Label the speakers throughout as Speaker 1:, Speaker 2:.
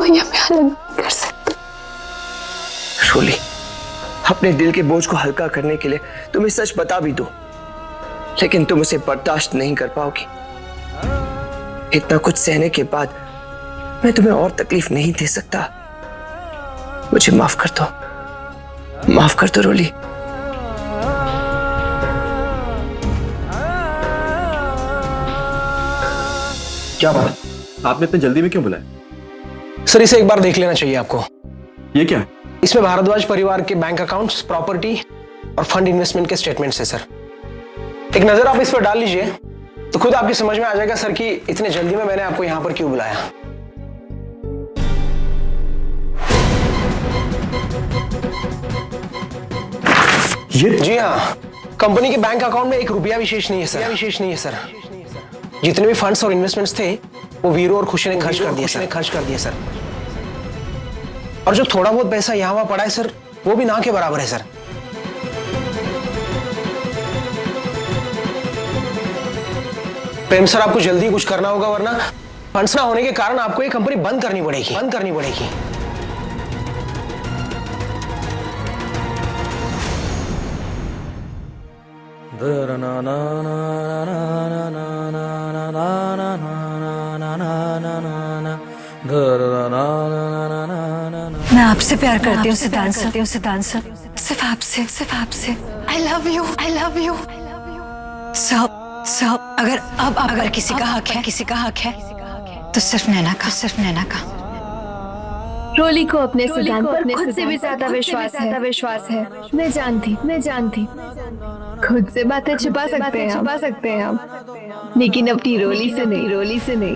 Speaker 1: कोई हमें अलग नहीं कर सकता।
Speaker 2: रोली, अपने दिल के बोझ को हल्का करने के लिए तुम्हें सच बता भी दो, लेकिन तुम उसे बर्दाश्त नहीं कर पाओगी। इतना कुछ सहने के बाद मैं तुम्हें और तकलीफ नहीं दे सकता। मुझे माफ कर दो, माफ कर दो रोली।
Speaker 3: क्या बात, आपने इतनी जल्दी में क्यों बुलाया?
Speaker 4: सर, इसे एक बार देख लेना चाहिए आपको।
Speaker 3: ये क्या है?
Speaker 4: इसमें भारद्वाज परिवार के बैंक अकाउंट्स, प्रॉपर्टी और फंड इन्वेस्टमेंट के स्टेटमेंट्स है सर। एक नजर आप इस पर डाल लीजिए तो खुद आपकी समझ में आ जाएगा सर कि इतने जल्दी में मैंने आपको यहां पर क्यों बुलाया।
Speaker 3: ये?
Speaker 4: जी हाँ, कंपनी के बैंक अकाउंट में 1 रुपया विशेष नहीं है सर। विशेष नहीं है सर। जितने भी फंड्स और इन्वेस्टमेंट्स थे वो वीरू और खुशी ने खर्च कर दिए सर। और जो थोड़ा बहुत पैसा यहाँ वहां पड़ा है सर, वो भी ना के बराबर है सर। प्रेम सर, आपको जल्दी कुछ करना होगा, वरना फंड्स ना होने के कारण आपको ये कंपनी बंद करनी पड़ेगी।
Speaker 5: मैं आपसे प्यार करती हूँ सिद्धांत सर, सिर्फ आपसे। I love you। सब अगर किसी का हक है तो सिर्फ नैना का।
Speaker 1: रोली को अपने सिद्धांत पर खुद से भी ज्यादा विश्वास है। मैं जानती खुद से बातें छुपा सकते हैं हम, लेकिन अपनी रोली से नहीं।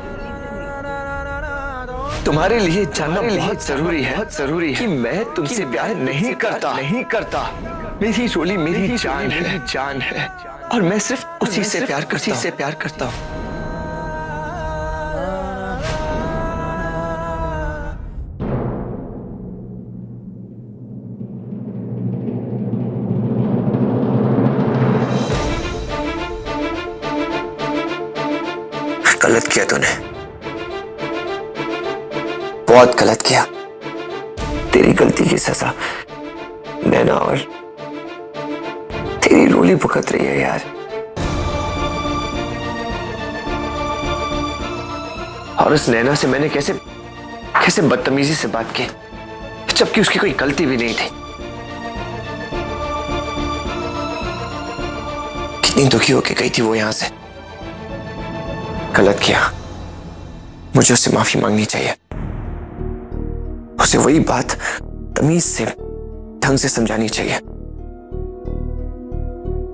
Speaker 2: तुम्हारे लिए जानना बहुत जरूरी है कि मैं तुमसे प्यार नहीं करता। मेरी रोली मेरी जान है और मैं सिर्फ उसी से प्यार करता हूँ। गलत किया तूने, बहुत गलत किया। तेरी गलती की सजा नैना और तेरी रोली भुगत रही है यार। और उस नैना से मैंने कैसे बदतमीजी से बात की, जबकि उसकी कोई गलती भी नहीं थी। कितनी दुखी होके गई थी वो यहां से। गलत किया, मुझे उससे माफी मांगनी चाहिए। उसे वही बात तमीज से ढंग से समझानी चाहिए।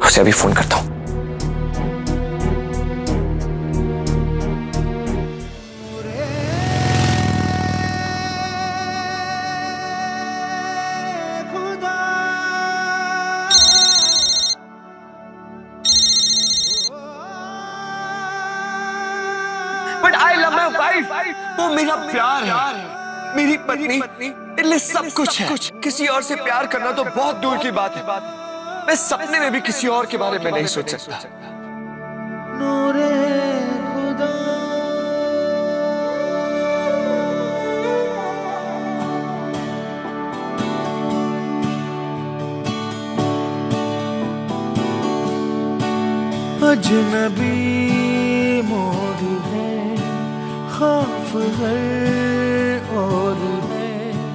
Speaker 2: उसे अभी फोन करता हूं। But I love my wife. वो मेरा प्यार है, मेरी पत्नी, मेरे लिए सब कुछ है। किसी और से प्यार करना तो बहुत दूर की बात है। मैं सपने में भी किसी और के बारे में नहीं सोच सकता।
Speaker 6: अजनबी मोड़ है, खौफ है और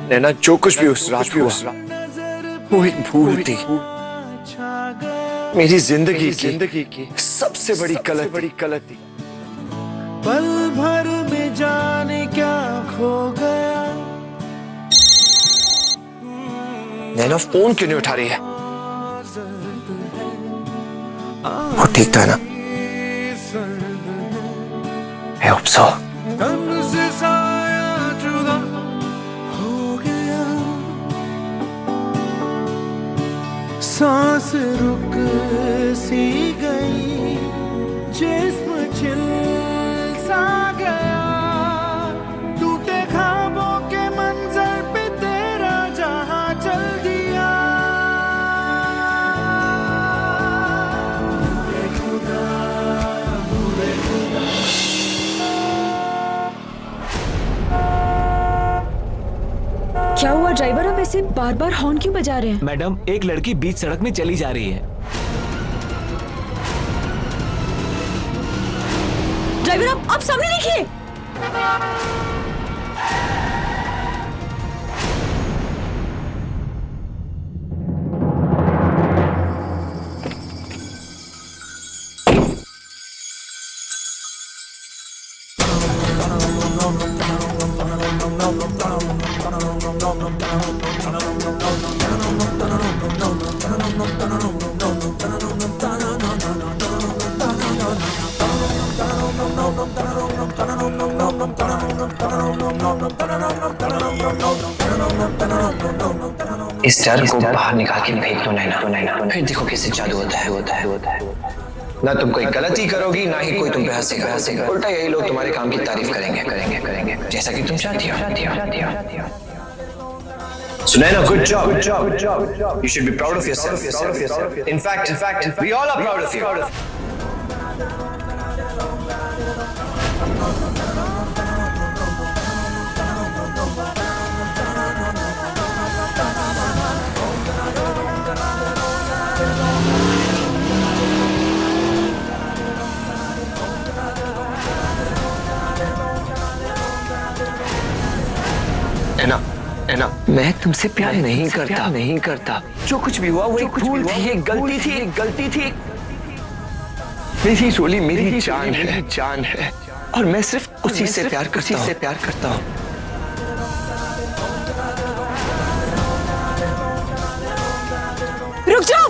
Speaker 2: नैना, जो कुछ भी उस रात हुआ वो एक भूल थी। मेरी जिंदगी की सबसे बड़ी गलत थी।
Speaker 6: पल भर में जाने क्या खो गया।
Speaker 2: नैना, फोन क्यों नहीं उठा रही है? वो ठीक था ना? I hope so.
Speaker 6: तन से साया जुदा हो गया, सांस रुक सी गई, जिस्म छिल सा गया। टूटे ख्वाबों के मंजर पे तेरा जहां चल दिया। खुदा
Speaker 7: ड्राइवर, आप ऐसे बार बार हॉर्न क्यों बजा रहे हैं?
Speaker 8: मैडम, एक लड़की बीच सड़क में चली जा रही है।
Speaker 7: ड्राइवर, आप सामने देखिए।
Speaker 2: इस डर को बाहर निकाल के फेंक दो नैना। फिर देखो कैसे जादू होता है। ना तुम कोई गलती करोगी, ना ही कोई तुम पे हंसेगा। उल्टा यही लोग तुम्हारे काम की तारीफ करेंगे जैसा कि तुम चाहती हो। Sunaina, good job. You should be proud of yourself. In fact, we all are proud of you. है ना, मैं तुमसे प्यार नहीं करता। जो कुछ भी हुआ वो एक भूल थी, एक गलती थी। मेरी रोली मेरी जान है और मैं सिर्फ उसी से प्यार करता हूँ।
Speaker 7: रुक जाओ,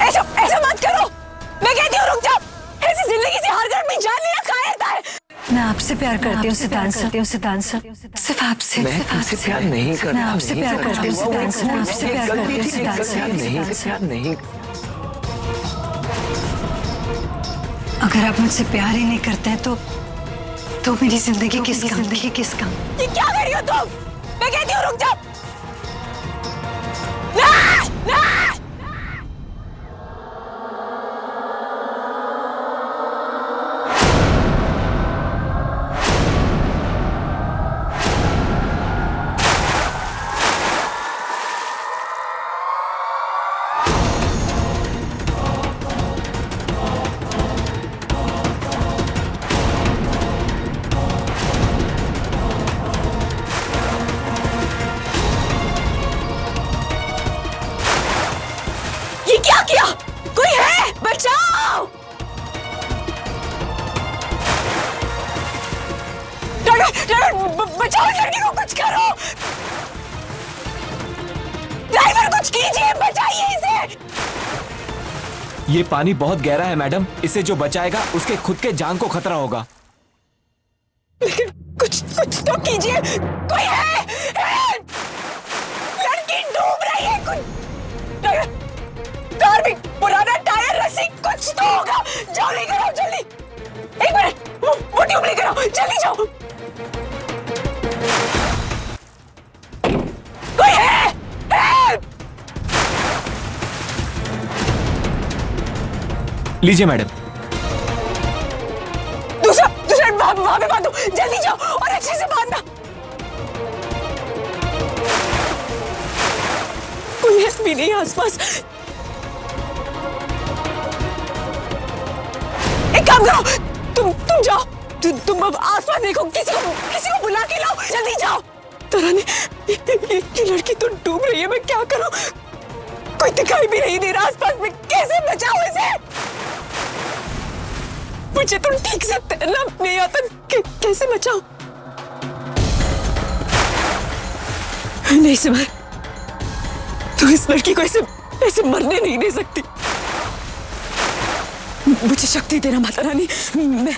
Speaker 7: ऐसा मत करो। मैं कहती हूँ रुक जाओ। ऐसी जिंदगी से हार कर मैं जान लेना कहाँ रहता है।
Speaker 5: मैं आपसे प्यार करती हूँ सिद्धांत सर। सिर्फ आपसे।
Speaker 2: मैं तुमसे प्यार नहीं करता।
Speaker 5: मैं आपसे प्यार करती हूँ सिद्धांत सर। आपसे प्यार करती हूँ सिद्धांत सर।
Speaker 2: नहीं।
Speaker 5: अगर आप मुझसे प्यार ही नहीं करते हैं तो मेरी जिंदगी किस काम?
Speaker 7: ये क्या कर रही हो तुम? मैं कहती हूँ रुक जाओ। ना! क्या किया? कोई है? बचाओ! बचाओ इस लड़की को, कुछ करो। ड्राइवर, कुछ कीजिए, बचाइए इसे।
Speaker 8: ये पानी बहुत गहरा है मैडम, इसे जो बचाएगा उसके खुद के जान को खतरा होगा।
Speaker 7: लेकिन कुछ तो कीजिए। कोई है? लड़की डूब रही है। कुछ कार भी पुराना टायर, रस्सी, कुछ तो होगा। जल्दी करो, जल्दी। एक मिनट, वो ट्यूब लेकर आओ, जल्दी जाओ। कोई है?
Speaker 8: लीजिए मैडम।
Speaker 7: दूसरा वहां पे बांधो, जल्दी जाओ और अच्छे से बांधना। पुलिस भी नहीं आसपास। एक काम करो, तुम जाओ। तुम अब आसपास देखो, किसी को बुला के लाओ, जल्दी जाओ। तरानी, ये लड़की तो डूब रही है, मैं क्या करूं? कोई दिखाई भी नहीं दे रहा आसपास में, कैसे बचाओ इसे? मुझे तो ठीक से तैरना नहीं आता, कैसे बचाओ? नहीं सिमर, तू इस लड़की को ऐसे मरने नहीं दे सकती। मुझे शक्ति देना माता रानी। मैं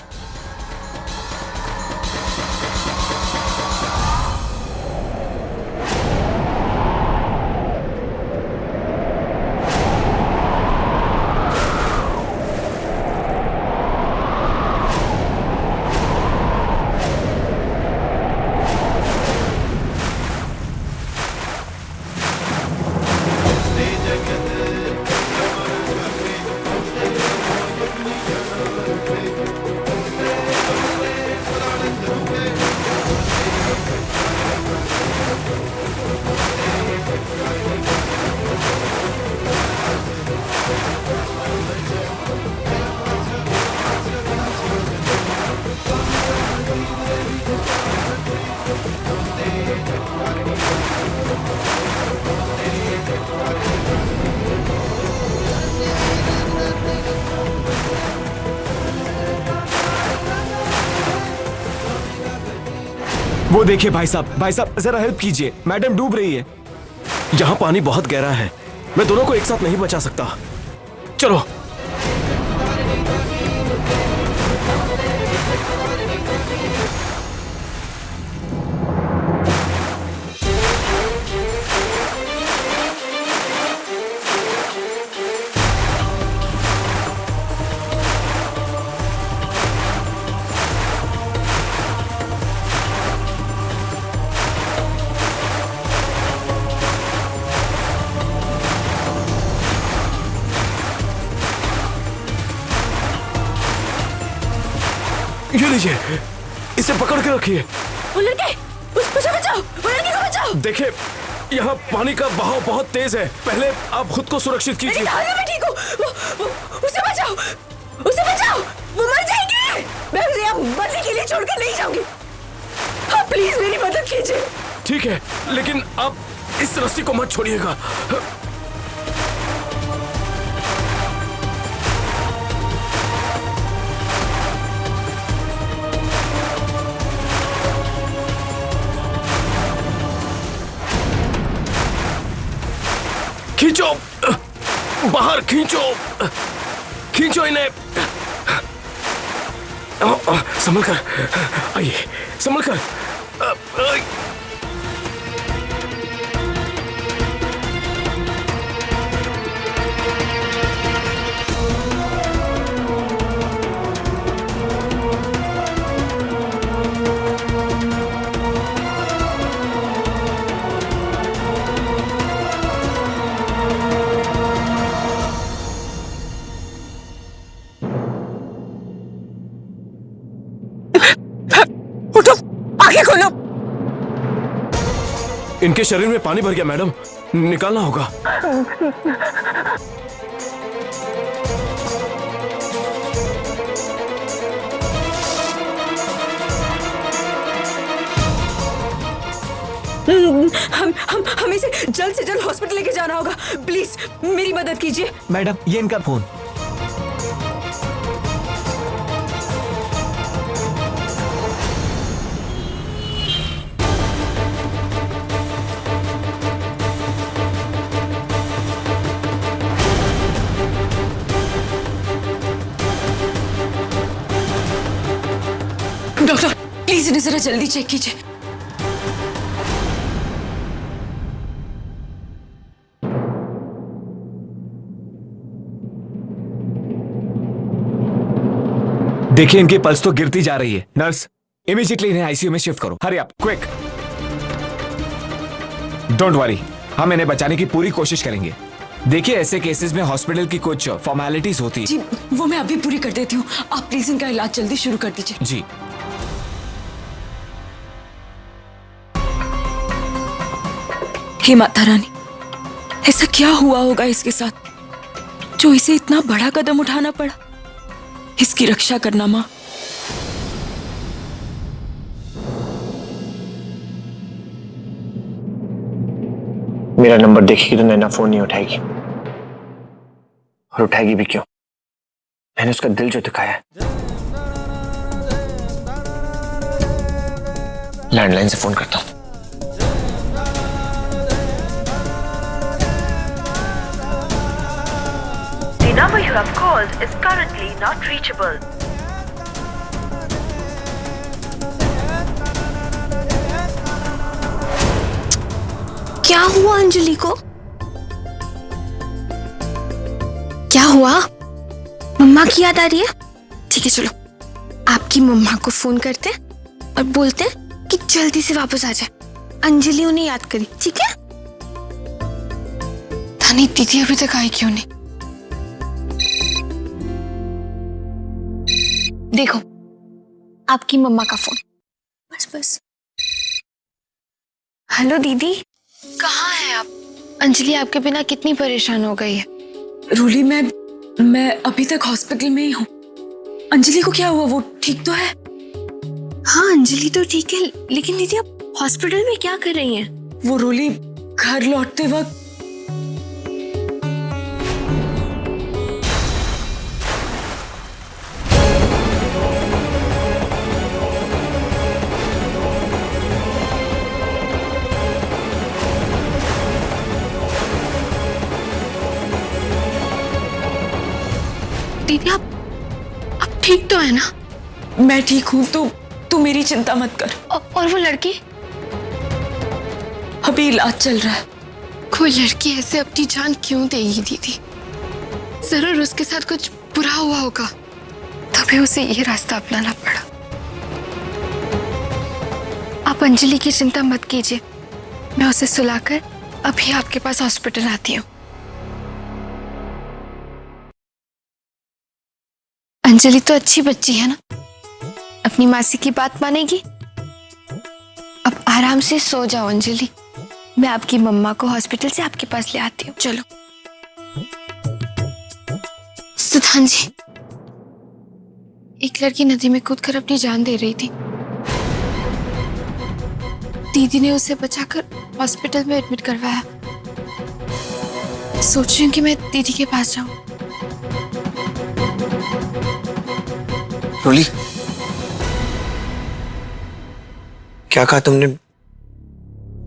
Speaker 8: वो देखिए भाई साहब जरा हेल्प कीजिए, मैडम डूब रही है।
Speaker 3: यहाँ पानी बहुत गहरा है, मैं दोनों को एक साथ नहीं बचा सकता। चलो। ये लीजिए, इसे पकड़ के रखिए।
Speaker 7: वो लड़के, उसे बचाओ, वो लड़के को बचाओ।
Speaker 3: देखिए, यहाँ पानी का बहाव बहुत तेज है, पहले आप खुद को सुरक्षित कीजिए।
Speaker 7: मैं ठीक हूँ। उसे बचाओ, उसे बचाओ, वो मर जाएगी। मैं उसे यहाँ मरने के लिए छोड़कर नहीं जाऊंगी। आप प्लीज मेरी मदद कीजिए।
Speaker 3: ठीक है, लेकिन आप इस रस्सी को मत छोड़िएगा। खींचो, बाहर खींचो, खींचो इन्हें। संभल कर, आइए, संभल कर।
Speaker 7: उठो, आंखें खोलो।
Speaker 3: इनके शरीर में पानी भर गया मैडम, निकालना होगा।
Speaker 7: हमें इसे जल्द से जल्द हॉस्पिटल लेके जाना होगा। प्लीज मेरी मदद कीजिए।
Speaker 8: मैडम ये इनका फोन।
Speaker 7: डॉक्टर प्लीज इन्हें जरा जल्दी चेक कीजिए।
Speaker 8: देखिए इनकी पल्स तो गिरती जा रही है। नर्स इमीडिएटली इन्हें आईसीयू में शिफ्ट करो। Hurry up, quick. Don't worry, हम इन्हें बचाने की पूरी कोशिश करेंगे। देखिए ऐसे केसेस में हॉस्पिटल की कुछ फॉर्मेलिटीज होती है।
Speaker 7: जी वो मैं अभी पूरी कर देती हूँ, आप प्लीज इनका इलाज जल्दी शुरू कर दीजिए।
Speaker 8: जी
Speaker 7: हे माता रानी, ऐसा क्या हुआ होगा इसके साथ जो इसे इतना बड़ा कदम उठाना पड़ा। इसकी रक्षा करना माँ।
Speaker 2: मेरा नंबर देखेगी तो नैना फोन नहीं उठाएगी, और उठाएगी भी क्यों? मैंने उसका दिल जो दिखाया है। लैंडलाइन से फोन करता हूं।
Speaker 9: The number you have called is currently not reachable.
Speaker 1: क्या हुआ अंजलि को? क्या हुआ? मम्मा की याद आ रही है? ठीक है चलो, आपकी मम्मा को फोन करते हैं और बोलते हैं कि जल्दी से वापस आ जाए। अंजलि उन्हें याद करी, ठीक है? थानी दीदी अभी तक आई क्यों नहीं? देखो आपकी मम्मा का फोन। बस बस। हेलो दीदी, कहाँ हैं आप? अंजलि आपके बिना कितनी परेशान हो गई है।
Speaker 7: रूली मैं अभी तक हॉस्पिटल में ही हूँ। अंजलि को क्या हुआ, वो ठीक तो है?
Speaker 1: हाँ अंजलि तो ठीक है, लेकिन दीदी आप हॉस्पिटल में क्या कर रही हैं?
Speaker 7: वो रूली घर लौटते वक्त ठीक तो है ना? मैं ठीक हूँ, तू मेरी चिंता मत कर।
Speaker 1: और वो लड़की?
Speaker 7: अभी इलाज चल रहा है।
Speaker 1: कोई लड़की ऐसे अपनी जान क्यों देगी दीदी? जरूर उसके साथ कुछ बुरा हुआ होगा, तभी उसे ये रास्ता अपनाना पड़ा। आप अंजलि की चिंता मत कीजिए, मैं उसे सुलाकर अभी आपके पास हॉस्पिटल आती हूँ। अंजलि तो अच्छी बच्ची है ना, अपनी मासी की बात मानेगी। अब आराम से सो जाओ अंजलि, मैं आपकी मम्मा को हॉस्पिटल से आपके पास ले आती हूँ। चलो। सिद्धांत जी, एक लड़की नदी में कूदकर अपनी जान दे रही थी। दीदी ने उसे बचाकर हॉस्पिटल में एडमिट करवाया। सोच रही हूँ कि मैं दीदी के पास जाऊं।
Speaker 2: रोली, क्या कहा तुमने?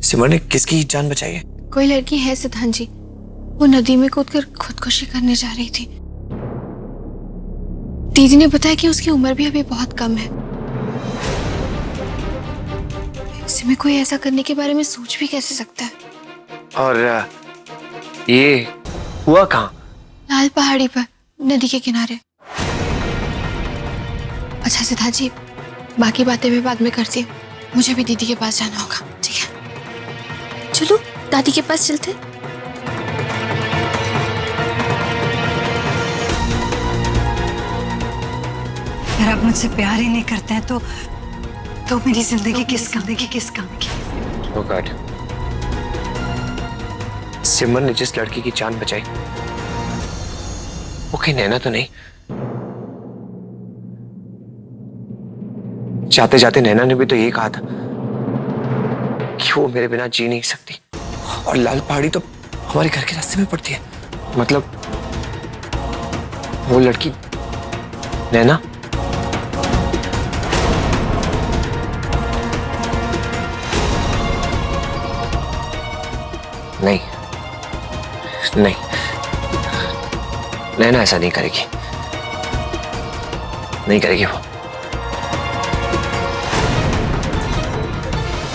Speaker 2: सिमर ने किसकी जान बचाई है?
Speaker 1: कोई लड़की है सिद्धांत जी, वो नदी में कूदकर खुदकुशी करने जा रही थी। दीदी ने बताया कि उसकी उम्र भी अभी बहुत कम है। ऐसे में कोई ऐसा करने के बारे में सोच भी कैसे सकता है?
Speaker 2: और ये हुआ कहाँ?
Speaker 1: लाल पहाड़ी पर, नदी के किनारे। अच्छा सिद्धांत जी, बाकी बातें मैं बाद में करती हूँ, मुझे भी दीदी के पास जाना होगा। ठीक है, चलो दादी के पास चलते।
Speaker 5: अगर आप मुझसे प्यार ही नहीं करते हैं तो मेरी जिंदगी किस काम की?
Speaker 2: Oh God. सिमर ने जिस लड़की की जान बचाई वो कहीं नैना तो नहीं? जाते जाते नैना ने भी तो यही कहा था कि वो मेरे बिना जी नहीं सकती, और लाल पहाड़ी तो हमारे घर के रास्ते में पड़ती है। मतलब वो लड़की नैना? नहीं नहीं, नैना ऐसा नहीं करेगी, नहीं करेगी वो।